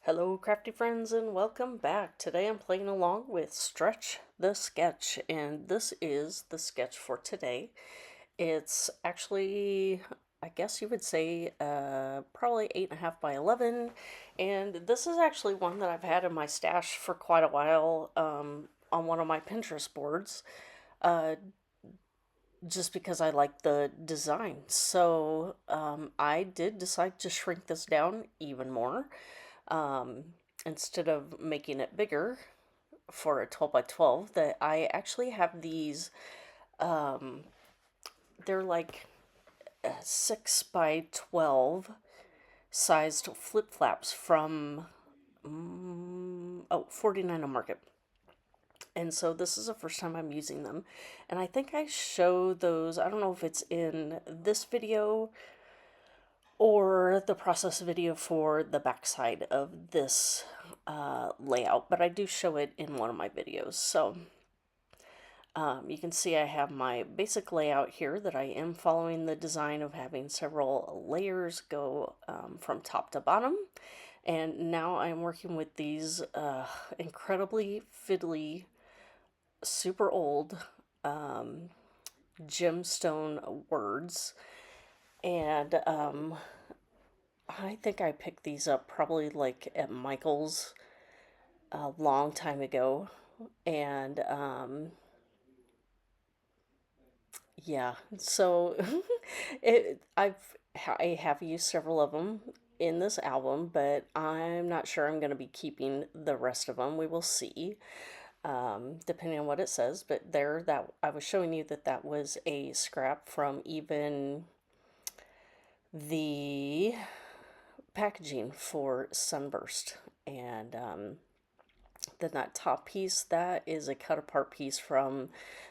Hello, crafty friends, and welcome back. Today I'm playing along with Stretch the Sketch, and this is the sketch for today. It's actually, I guess you would say, probably 8.5 by 11, and this is actually one that I've had in my stash for quite a while on one of my Pinterest boards, uh, just because I like the design. So I did decide to shrink this down even more. Um, Instead of making it bigger for a 12 by 12, that I actually have these, um, they're like 6 by 12 sized flip flaps from 49 on Market. And so this is the first time I'm using them. And I think I show those, I don't know if it's in this video or the process video for the backside of this layout, but I do show it in one of my videos. So you can see I have my basic layout here that I am following the design of having several layers go from top to bottom. And now I'm working with these incredibly fiddly, super old gemstone words. And I think I picked these up probably like at Michael's a long time ago. And yeah, so I have used several of them in this album, but I'm not sure I'm going to be keeping the rest of them. We will see, depending on what it says. But there, that I was showing you that that was a scrap from even the packaging for Sunburst, and then that top piece, that is a cut apart piece from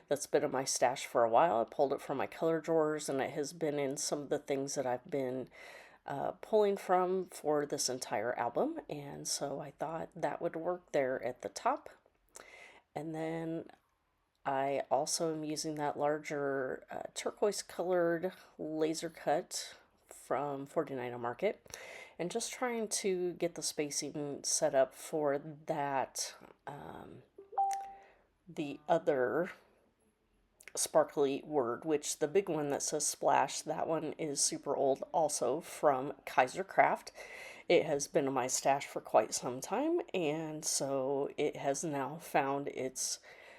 that's been in my stash for a while. I pulled it from my color drawers, and it has been in some of the things that I've been pulling from for this entire album. And so I thought that would work there at the top. And then I also am using that larger turquoise colored laser cut from 49 on Market, and just trying to get the spacing set up for that, the other sparkly word, which the big one that says splash, that one is super old, also from Kaiser Craft. It has been in my stash for quite some time, and so it has now found its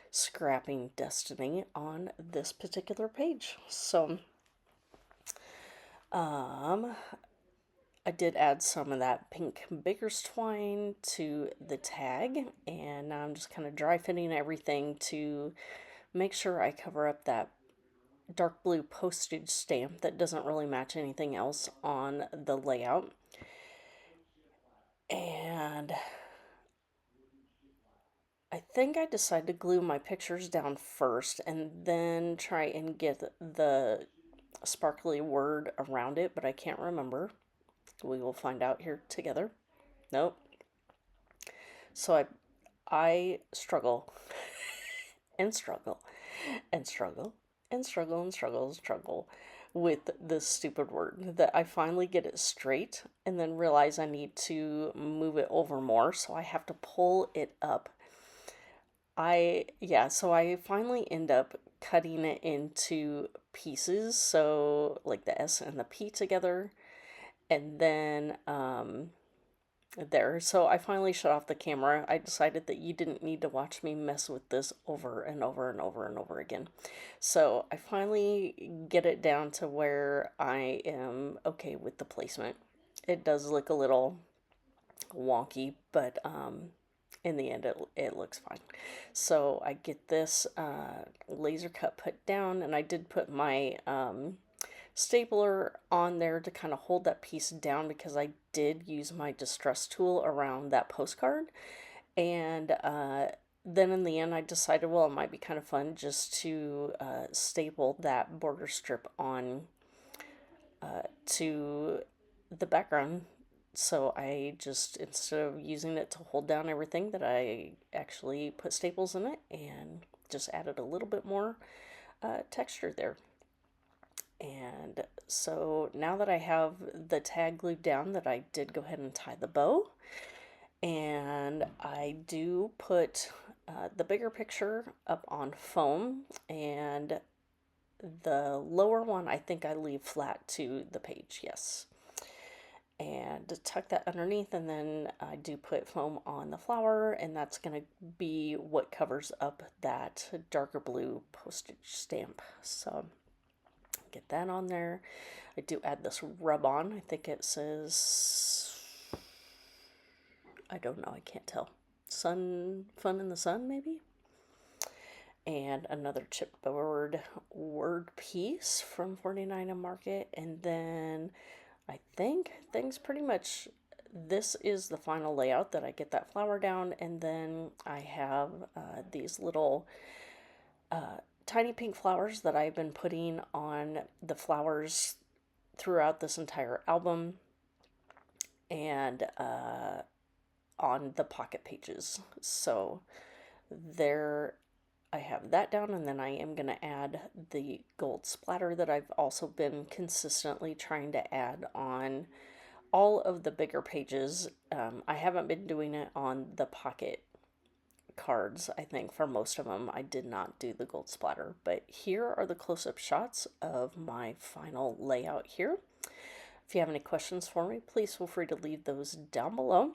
scrapping destiny on this particular page. So I did add some of that pink baker's twine to the tag, and now I'm just kind of dry fitting everything to make sure I cover up that dark blue postage stamp that doesn't really match anything else on the layout. And I think I decided to glue my pictures down first and then try and get the sparkly word around it, but I can't remember. We will find out here together. Nope. So I struggle and struggle and struggle and struggle and struggle and struggle with this stupid word, that I finally get it straight and then realize I need to move it over more, so I have to pull it up. So I finally end up cutting it into pieces, so like the S and the P together, and then there. So I finally shut off the camera. I decided that you didn't need to watch me mess with this over and over and over and over again. So I finally get it down to where I am okay with the placement. It does look a little wonky, but in the end it looks fine. So I get this laser cut put down, and I did put my stapler on there to kind of hold that piece down, because I did use my distress tool around that postcard. And then in the end, I decided, well, it might be kind of fun just to staple that border strip on to the background. So I just, instead of using it to hold down everything, that I actually put staples in it and just added a little bit more texture there. And so now that I have the tag glued down, that I did go ahead and tie the bow. And I do put the bigger picture up on foam, and the lower one I think I leave flat to the page, yes. And tuck that underneath, and then I do put foam on the flower, and that's going to be what covers up that darker blue postage stamp. So get that on there. I do add this rub on. I think it says, I don't know, I can't tell. Sun, fun in the sun, maybe? And another chipboard word piece from 49 and Market. And then I think things pretty much, this is the final layout that I get that flower down. And then I have these little tiny pink flowers that I've been putting on the flowers throughout this entire album, and on the pocket pages. So there, I have that down, and then I am going to add the gold splatter that I've also been consistently trying to add on all of the bigger pages. I haven't been doing it on the pocket cards. I think for most of them I did not do the gold splatter, but here are the close-up shots of my final layout here. If you have any questions for me, please feel free to leave those down below.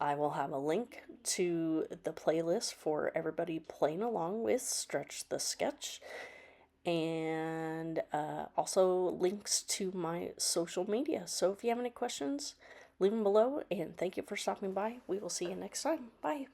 I will have a link to the playlist for everybody playing along with Stretch the Sketch, and also links to my social media. So if you have any questions, leave them below, and thank you for stopping by. We will see you next time. Bye.